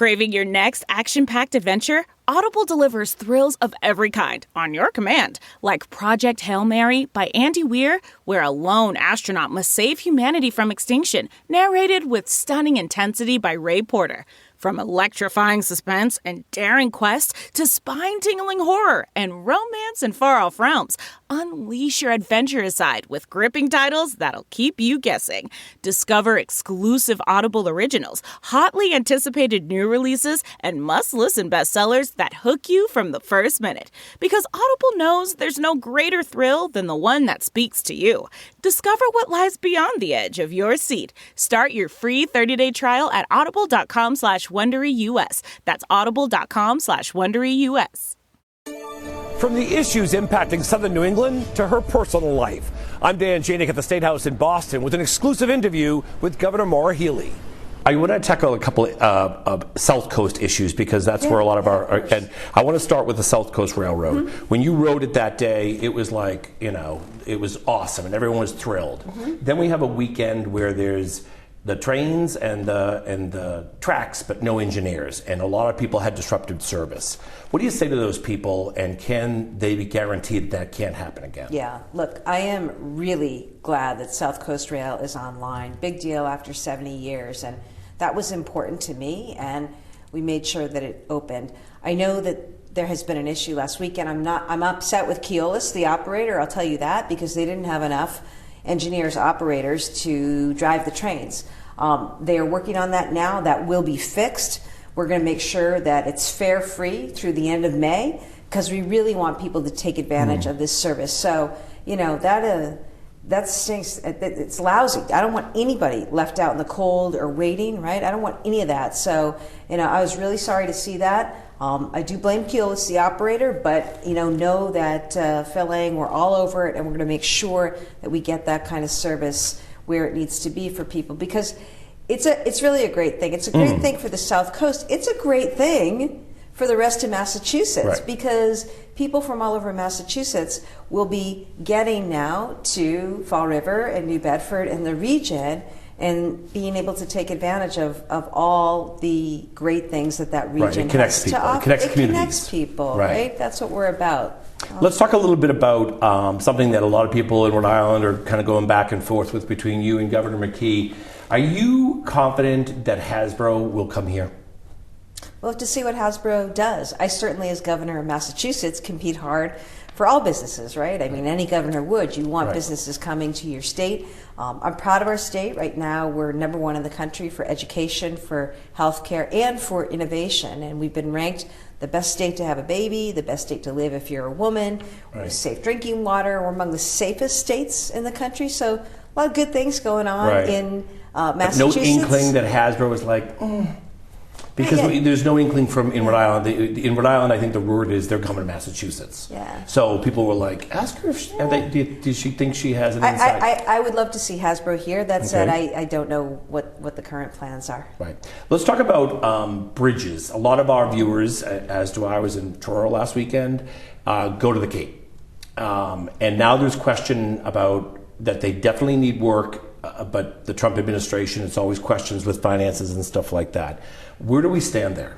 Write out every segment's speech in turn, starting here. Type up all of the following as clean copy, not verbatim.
Craving your next action-packed adventure? Audible delivers thrills of every kind on your command, like Project Hail Mary by Andy Weir, where a lone astronaut must save humanity from extinction, narrated with stunning intensity by Ray Porter. From electrifying suspense and daring quest to spine-tingling horror and romance in far-off realms, unleash your adventurous side with gripping titles that'll keep you guessing. Discover exclusive Audible originals, hotly anticipated new releases, and must-listen bestsellers that hook you from the first minute. Because Audible knows there's no greater thrill than the one that speaks to you. Discover what lies beyond the edge of your seat. Start your free 30-day trial at audible.com/WonderyUS. That's audible.com/WonderyUS. From the issues impacting southern New England to her personal life, I'm Dan Jaehnig at the State House in Boston with an exclusive interview with Governor Maura Healey. I want to tackle a couple of South Coast issues because that's where a lot of and I want to start with the South Coast Railroad. Mm-hmm. When you rode it that day, it was like, it was awesome and everyone was thrilled. Mm-hmm. Then we have a weekend where there's the trains and the tracks, but no engineers, and a lot of people had disrupted service. What do you say to those people, and can they be guaranteed that can't happen again? Yeah, look, I am really glad that South Coast Rail is online. Big deal after 70 years, and that was important to me, and we made sure that it opened. I know that there has been an issue last weekend. I'm upset with Keolis, the operator, I'll tell you that, because they didn't have enough engineers, operators to drive the trains. They are working on that now. That will be fixed. We're going to make sure that it's fare free through the end of May because we really want people to take advantage of this service. So, that stinks. It's lousy. I don't want anybody left out in the cold or waiting, right? I don't want any of that. So, I was really sorry to see that. I do blame Keolis, the operator, but know that Phil Lang, we're all over it, and we're going to make sure that we get that kind of service where it needs to be for people, because it's really a great thing. It's a great thing for the South Coast. It's a great thing for the rest of Massachusetts, because people from all over Massachusetts will be getting now to Fall River and New Bedford and the region, and being able to take advantage of all the great things that region has to offer. It connects people, right? That's what we're about. Let's talk a little bit about something that a lot of people in Rhode Island are kind of going back and forth with between you and Governor McKee. Are you confident that Hasbro will come here? We'll have to see what Hasbro does. I certainly, as governor of Massachusetts, compete hard for all businesses, right? I mean, any governor would. You want businesses coming to your state. I'm proud of our state. Right now, we're #1 in the country for education, for healthcare, and for innovation. And we've been ranked the best state to have a baby, the best state to live if you're a woman, safe drinking water. We're among the safest states in the country. So a lot of good things going on in Massachusetts. No inkling that Hasbro was like, because there's no inkling in Rhode Island. In Rhode Island, I think the word is they're coming to Massachusetts. Yeah. So people were like, ask her if does she think she has an insight? I would love to see Hasbro here. That said, I don't know what the current plans are. Right. Let's talk about bridges. A lot of our viewers, as do I, was in Truro last weekend, go to the Cape. And now there's question about that they definitely need work, but the Trump administration, it's always questions with finances and stuff like that. Where do we stand there?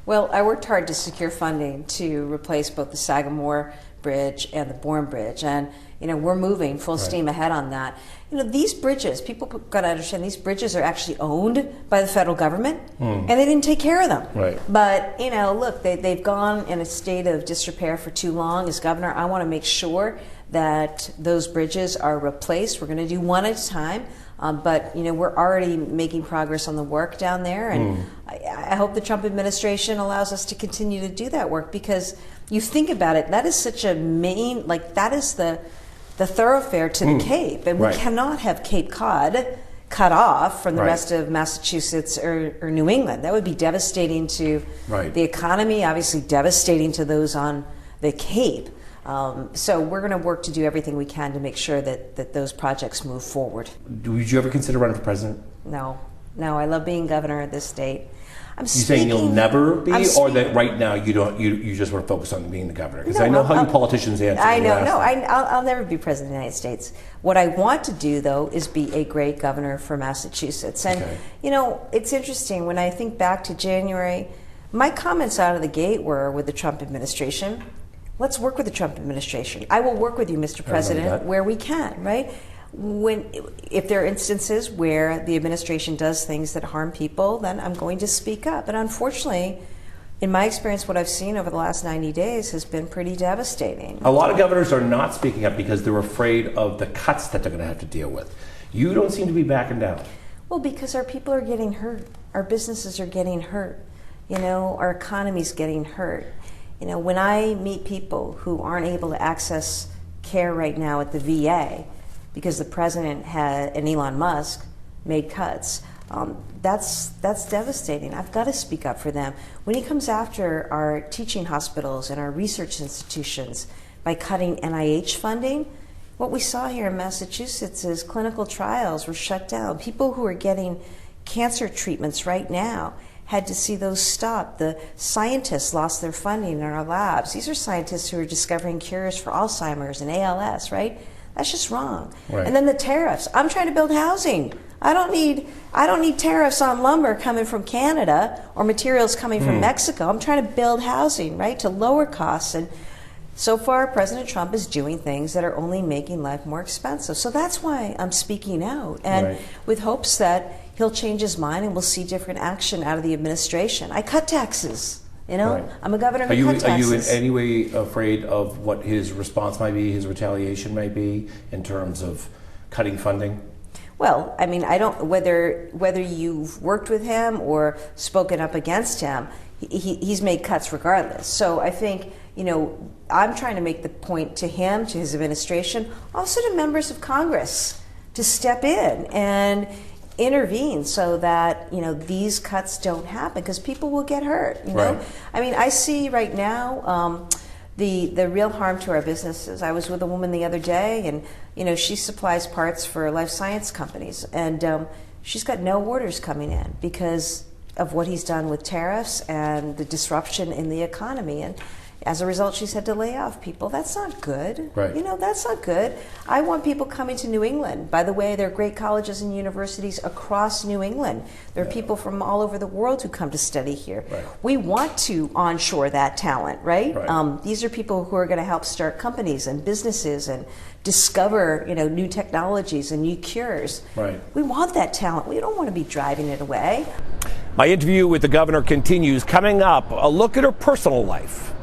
Well, I worked hard to secure funding to replace both the Sagamore Bridge and the Bourne Bridge, and we're moving full steam ahead on that. These bridges, people got to understand, these bridges are actually owned by the federal government, and they didn't take care of them. Right. But look, they've gone in a state of disrepair for too long. As governor, I want to make sure that those bridges are replaced. We're going to do one at a time. But we're already making progress on the work down there, and I hope the Trump administration allows us to continue to do that work, because you think about it, that is such a main, that is the thoroughfare to the Cape, and we cannot have Cape Cod cut off from the rest of Massachusetts or New England. That would be devastating to the economy, obviously devastating to those on the Cape. So we're going to work to do everything we can to make sure that those projects move forward. Would you ever consider running for president? No, I love being governor of this state. You saying you'll never be, or that right now you don't? You just want to focus on being the governor? Because I know how you politicians answer. I know. No, I'll never be president of the United States. What I want to do, though, is be a great governor for Massachusetts. And it's interesting when I think back to January. My comments out of the gate were with the Trump administration. Let's work with the Trump administration. I will work with you, Mr. President, where we can. Right. If there are instances where the administration does things that harm people, then I'm going to speak up. And unfortunately, in my experience, what I've seen over the last 90 days has been pretty devastating. A lot of governors are not speaking up because they're afraid of the cuts that they're going to have to deal with. You don't seem to be backing down. Well, because our people are getting hurt. Our businesses are getting hurt. Our economy's getting hurt. When I meet people who aren't able to access care right now at the VA, because the president and Elon Musk made cuts. That's devastating. I've got to speak up for them. When he comes after our teaching hospitals and our research institutions by cutting NIH funding, what we saw here in Massachusetts is clinical trials were shut down. People who are getting cancer treatments right now had to see those stop. The scientists lost their funding in our labs. These are scientists who are discovering cures for Alzheimer's and ALS, right? That's just wrong. Right. And then the tariffs. I'm trying to build housing. I don't need tariffs on lumber coming from Canada or materials coming from Mexico. I'm trying to build housing, right, to lower costs. And so far, President Trump is doing things that are only making life more expensive. So that's why I'm speaking out, and with hopes that he'll change his mind and we'll see different action out of the administration. I cut taxes. I'm a governor who cut taxes. Are you in any way afraid of what his response might be, his retaliation might be, in terms of cutting funding? Well, I mean, I don't, whether you've worked with him or spoken up against him, he's made cuts regardless. So I think, I'm trying to make the point to him, to his administration, also to members of Congress, to step in and intervene so that these cuts don't happen, because people will get hurt. Right. I mean, I see right now the real harm to our businesses. I was with a woman the other day, and she supplies parts for life science companies, and she's got no orders coming in because of what he's done with tariffs and the disruption in the economy. And as a result, she's had to lay off people. That's not good. Right. That's not good. I want people coming to New England. By the way, there are great colleges and universities across New England. There are people from all over the world who come to study here. Right. We want to onshore that talent, right? These are people who are going to help start companies and businesses and discover, new technologies and new cures. Right. We want that talent. We don't want to be driving it away. My interview with the governor continues. Coming up, a look at her personal life.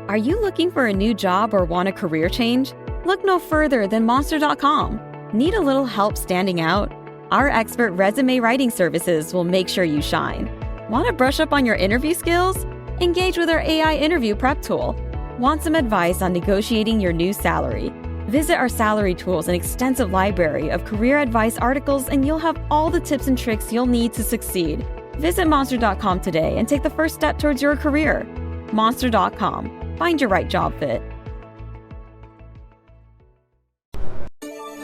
Are you looking for a new job or want a career change? Look no further than Monster.com. Need a little help standing out? Our expert resume writing services will make sure you shine. Want to brush up on your interview skills? Engage with our AI interview prep tool. Want some advice on negotiating your new salary? Visit our salary tools and extensive library of career advice articles, and you'll have all the tips and tricks you'll need to succeed. Visit Monster.com today and take the first step towards your career. Monster.com. Find your right job fit.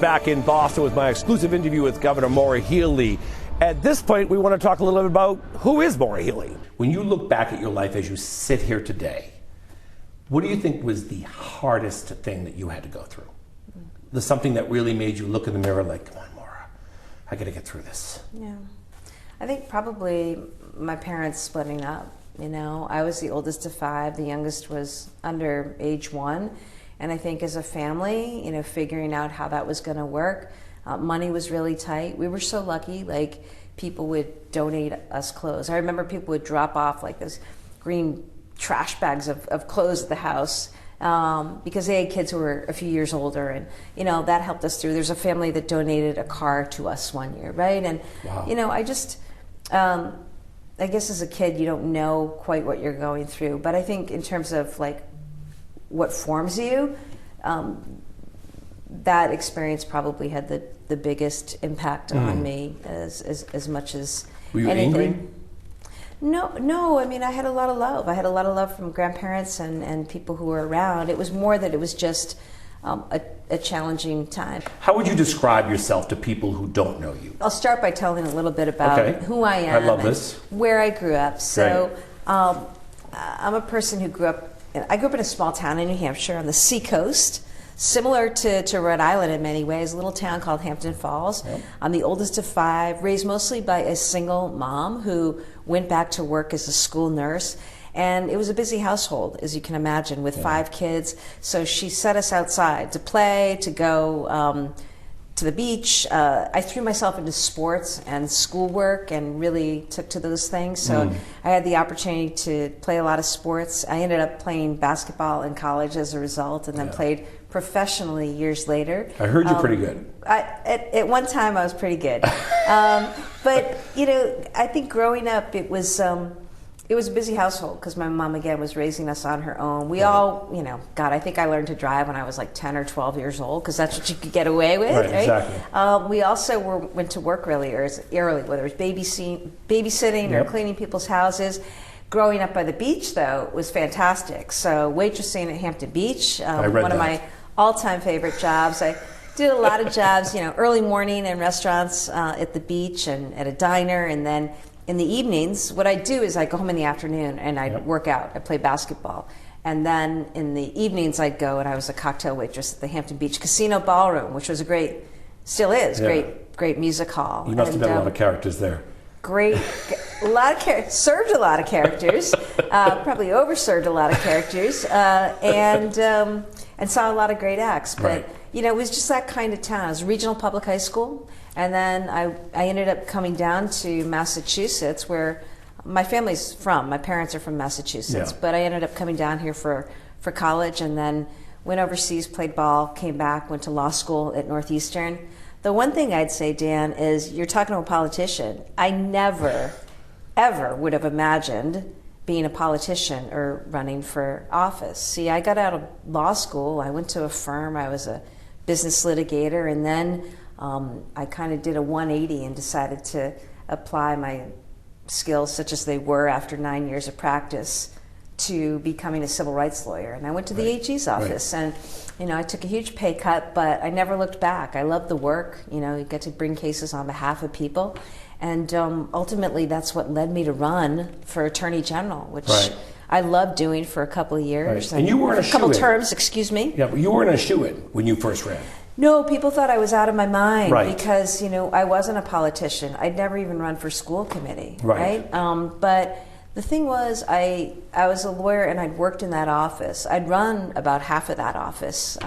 Back in Boston with my exclusive interview with Governor Maura Healey. At this point, we want to talk a little bit about who is Maura Healey. When you look back at your life as you sit here today, what do you think was the hardest thing that you had to go through? There's something that really made you look in the mirror like, come on, Maura, I got to get through this. Yeah. I think probably my parents splitting up. I was the oldest of 5. The youngest was under age 1. And I think as a family, figuring out how that was going to work, money was really tight. We were so lucky, like people would donate us clothes. I remember people would drop off like those green trash bags of clothes at the house because they had kids who were a few years older. And, that helped us through. There's a family that donated a car to us one year, right? And, wow. I just... I guess as a kid, you don't know quite what you're going through. But I think in terms of like what forms you, that experience probably had the biggest impact on me as much as Were you anything. angry? No. I mean, I had a lot of love. I had a lot of love from grandparents and people who were around. It was more that it was just a challenging time. How would you describe yourself to people who don't know you? I'll start by telling a little bit about who I am. I love this. Where I grew up. So I'm a person who grew up in a small town in New Hampshire on the seacoast, similar to Rhode Island in many ways, a little town called Hampton Falls. Yep. I'm the oldest of 5, raised mostly by a single mom who went back to work as a school nurse. And it was a busy household, as you can imagine, with 5 kids. So she set us outside to play, to go to the beach. I threw myself into sports and schoolwork and really took to those things. So I had the opportunity to play a lot of sports. I ended up playing basketball in college as a result, and then played professionally years later. I heard you're pretty good. At one time, I was pretty good. But, you know, I think growing up, it was a busy household because my mom, again, was raising us on her own. We all, you know, God, I think I learned to drive when I was like 10 or 12 years old because that's what you could get away with, right? Exactly. We also went to work really early, whether it was babysitting or cleaning people's houses. Growing up by the beach, though, was fantastic. So waitressing at Hampton Beach, one of my all-time favorite jobs. I did a lot of jobs, you know, early morning in restaurants at the beach and at a diner, and then in the evenings, what I'd do is I'd go home in the afternoon and I'd work out. I'd play basketball. And then in the evenings, I'd go and I was a cocktail waitress at the Hampton Beach Casino Ballroom, which was great music hall. You must have had a lot of characters there. Served a lot of characters, probably overserved a lot of characters, and saw a lot of great acts. But you know, it was just that kind of town. It was a regional public high school, and then I ended up coming down to Massachusetts, where my family's from. My parents are from Massachusetts, but I ended up coming down here for college, and then went overseas, played ball, came back, went to law school at Northeastern. The one thing I'd say, Dan, is you're talking to a politician. I never, ever would have imagined being a politician or running for office. See, I got out of law school. I went to a firm. I was a business litigator, and then I kind of did a 180 and decided to apply my skills, such as they were after 9 years of practice, to becoming a civil rights lawyer. And I went to the AG's office, and you know, I took a huge pay cut, but I never looked back. I loved the work. You know, you get to bring cases on behalf of people, and ultimately that's what led me to run for Attorney General, which I loved doing for a couple of years. And you weren't a couple terms, excuse me. Yeah, but you weren't a shoo-in when you first ran. No, people thought I was out of my mind because, you know, I wasn't a politician. I'd never even run for school committee, right? But the thing was, I was a lawyer and I'd worked in that office. I'd run about half of that office,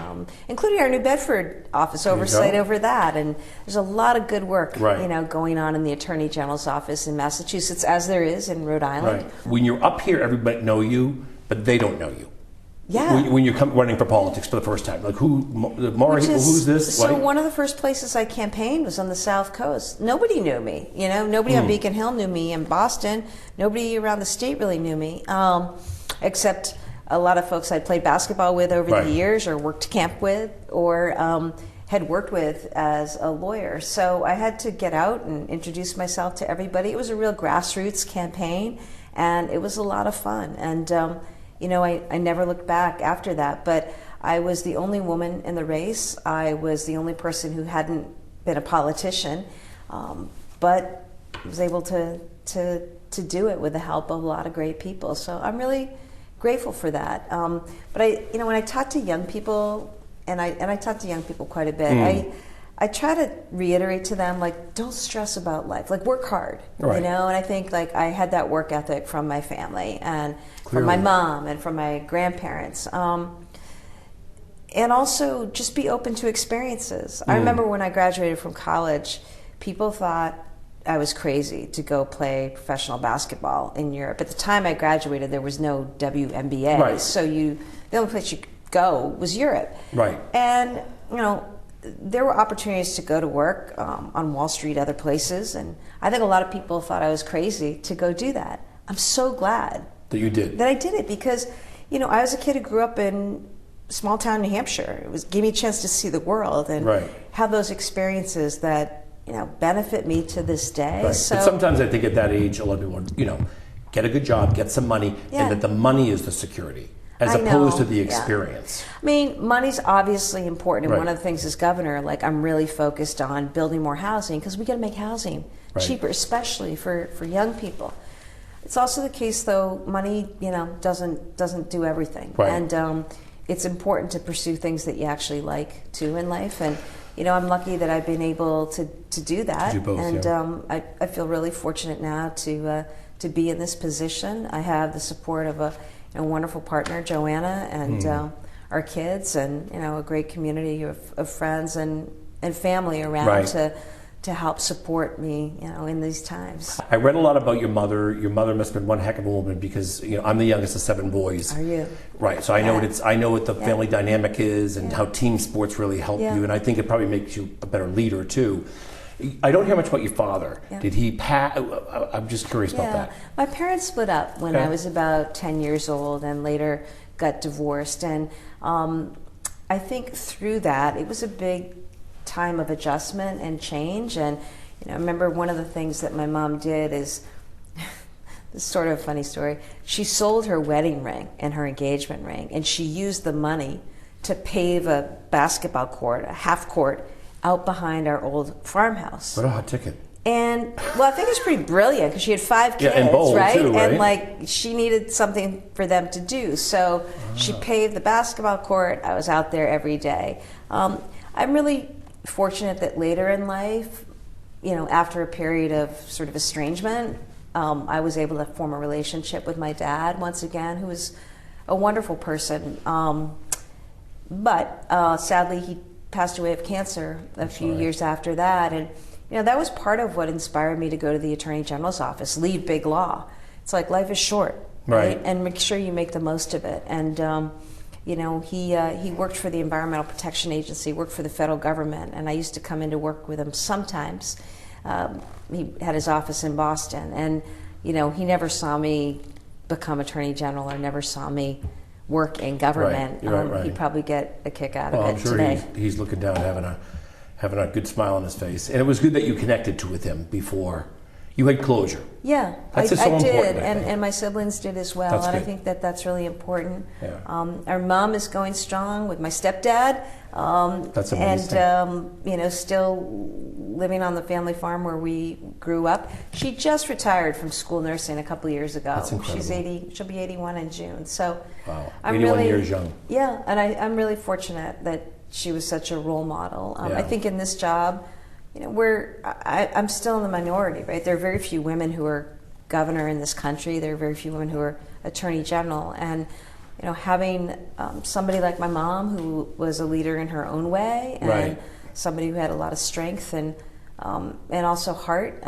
including our New Bedford office, oversight over that. And there's a lot of good work, you know, going on in the Attorney General's office in Massachusetts, as there is in Rhode Island. When you're up here, everybody know you, but they don't know you. Yeah. When you're running for politics for the first time, like Maura, who's this? So one of the first places I campaigned was on the South Coast. Nobody knew me, you know. Nobody on Beacon Hill knew me. In Boston, nobody around the state really knew me, except a lot of folks I'd played basketball with over the years, or worked camp with, or had worked with as a lawyer. So I had to get out and introduce myself to everybody. It was a real grassroots campaign, and it was a lot of fun. And you know, I never looked back after that, but I was the only woman in the race. I was the only person who hadn't been a politician, but was able to do it with the help of a lot of great people. So I'm really grateful for that. But you know, when I talk to young people, and I talk to young people quite a bit, I try to reiterate to them, like, don't stress about life. Like, work hard, you know? And I think, like, I had that work ethic from my family and from my mom and from my grandparents. And also just be open to experiences. I remember when I graduated from college, people thought I was crazy to go play professional basketball in Europe. At the time I graduated, there was no WNBA. So the only place you could go was Europe. And, you know, there were opportunities to go to work on Wall Street, other places, and I think a lot of people thought I was crazy to go do that. I'm so glad that you did. That I did it, because, you know, I was a kid who grew up in small town New Hampshire. Gave me a chance to see the world and have those experiences that, you know, benefit me to this day. So, but sometimes I think at that age, a lot of people, you know, get a good job, get some money, and that the money is the security. as I opposed know, to the yeah. experience. I mean, money's obviously important, and Right. one of the things as governor, like I'm really focused on building more housing because we got to make housing Right. cheaper, especially for young people. It's also the case, though, money, doesn't do everything, Right. and it's important to pursue things that you actually like too in life. And I'm lucky that I've been able to do that, To do both, and yeah. I feel really fortunate now to be in this position. I have the support of a wonderful partner, Joanna, and our kids, and a great community of friends and family around Right. to help support me, in these times. I read a lot about your mother. Your mother must have been one heck of a woman because I'm the youngest of 7 boys. Are you? Right. So I know Yeah. I know what the Yeah. family dynamic is and Yeah. how team sports really help Yeah. you, and I think it probably makes you a better leader too. I don't hear much about your father. Yeah. Did he pass? I'm just curious about that. My parents split up when Okay. I was about 10 years old and later got divorced. And I think through that, it was a big time of adjustment and change. And I remember one of the things that my mom did is, this is sort of a funny story. She sold her wedding ring and her engagement ring, and she used the money to pave a basketball court, a half court, out behind our old farmhouse. What a hot ticket. And I think it's pretty brilliant because she had 5 kids, Yeah, and bold, right? too, right? And she needed something for them to do. So she paved the basketball court. I was out there every day. I'm really fortunate that later in life, after a period of sort of estrangement, I was able to form a relationship with my dad once again, who was a wonderful person. But sadly, he passed away of cancer a few years after that. And that was part of what inspired me to go to the Attorney General's office, leave big law. It's like life is short, right? And make sure you make the most of it. And he worked for the Environmental Protection Agency, worked for the federal government, and I used to come in to work with him sometimes. He had his office in Boston, and he never saw me become Attorney General or never saw me work in government. Right. He'd probably get a kick out of I'm it sure today. he's looking down, having a good smile on his face. And it was good that you connected with him before. You had closure. Yeah, That's just so I did, important, I think. and my siblings did as well. That's and I good. think that's really important. Yeah. Our mom is going strong with my stepdad. That's amazing. And still living on the family farm where we grew up. She just retired from school nursing a couple of years ago. That's incredible. She's 80. She'll be 81 in June. So Wow, I'm 81 really, years young. Yeah, and I'm really fortunate that she was such a role model. Yeah. I think in this job, I'm still in the minority, right? There are very few women who are governor in this country. There are very few women who are attorney general, and having somebody like my mom who was a leader in her own way, and Right. somebody who had a lot of strength and also heart.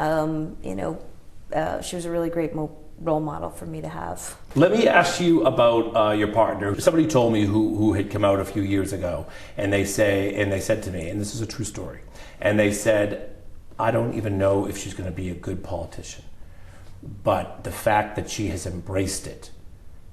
She was a really great role model for me to have. Let me ask you about your partner. Somebody told me who had come out a few years ago, and they said to me, and this is a true story, and they said, I don't even know if she's going to be a good politician, but the fact that she has embraced it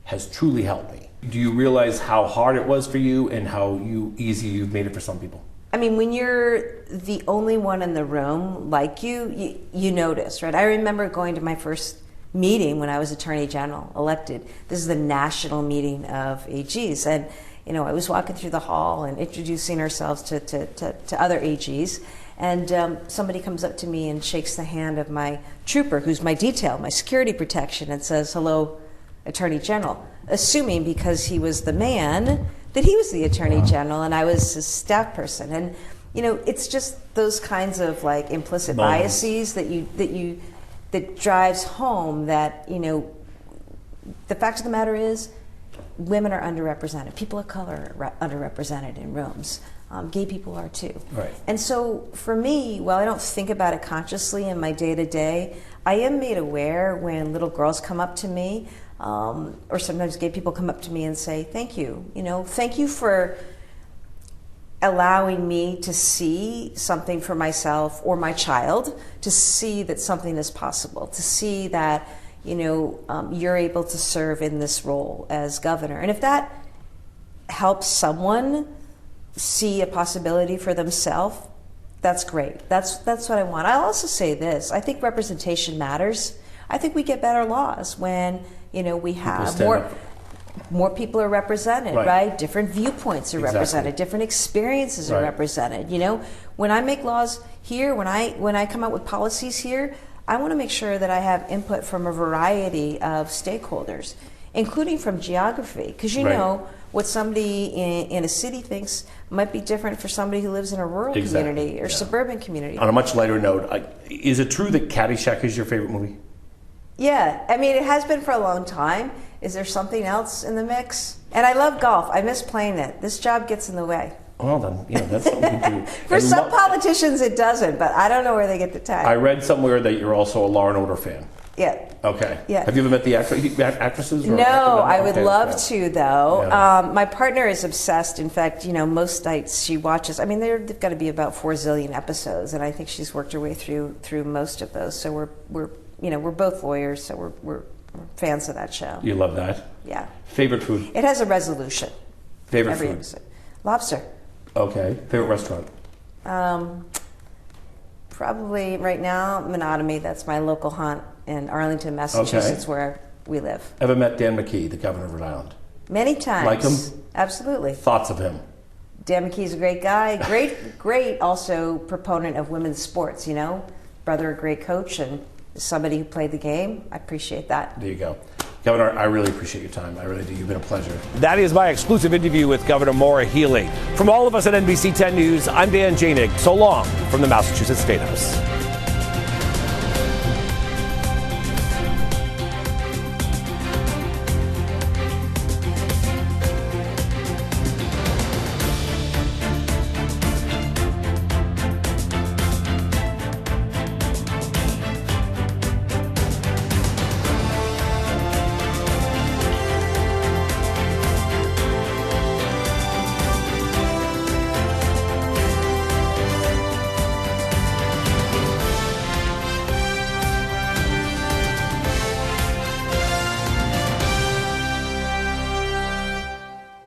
has truly helped me. Do you realize how hard it was for you and how easy you've made it for some people? I mean, when you're the only one in the room like you notice, right? I remember going to my first meeting when I was Attorney General, elected. This is the national meeting of AGs. And, I was walking through the hall and introducing ourselves to other AGs. And somebody comes up to me and shakes the hand of my trooper, who's my detail, my security protection, and says, "Hello, Attorney General," assuming because he was the man that he was the Attorney General and I was his staff person. And, it's just those kinds of like implicit Moments. biases that drives home that, the fact of the matter is women are underrepresented. People of color are underrepresented in rooms. Gay people are too. Right. And so for me, while I don't think about it consciously in my day-to-day, I am made aware when little girls come up to me, or sometimes gay people come up to me and say, thank you. Thank you for allowing me to see something for myself or my child, to see that something is possible, to see that you're able to serve in this role as governor. And if that helps someone see a possibility for themselves, that's great. That's what I want. I'll also say this. I think representation matters. I think we get better laws when we have stand more. up. more people are represented, right? Different viewpoints are represented, different experiences are represented. You know, when I make laws here, when I come out with policies here, I want to make sure that I have input from a variety of stakeholders, including from geography, because you know what somebody in a city thinks might be different for somebody who lives in a rural community or suburban community. On a much lighter note, is it true that Caddyshack is your favorite movie? Yeah, I mean, it has been for a long time. Is there something else in the mix? And I love golf. I miss playing it. This job gets in the way. Well, then, you know, that's something to do. For some politicians, it doesn't, but I don't know where they get the time. I read somewhere that you're also a Law and Order fan. Yeah. Okay. Yeah. Have you ever met the actresses? Or no, I would love yeah. to, though. Yeah. My partner is obsessed. In fact, you know, most nights she watches. I mean, they've got to be about 4 zillion episodes, and I think she's worked her way through most of those. So we're both lawyers, so we're fans of that show. You love that? Yeah. Favorite food? It has a resolution. Favorite food? Episode. Lobster. Okay. Favorite restaurant? Probably right now, Monotony. That's my local haunt in Arlington, Massachusetts, where we live. Ever met Dan McKee, the governor of Rhode Island? Many times. Like him? Absolutely. Thoughts of him? Dan McKee's a great guy. Great also proponent of women's sports, you know. Brother, a great coach, and somebody who played the game. I appreciate that. There you go. Governor, I really appreciate your time. I really do. You've been a pleasure. That is my exclusive interview with Governor Maura Healey. From all of us at NBC 10 News, I'm Dan Jaehnig. So long from the Massachusetts State House.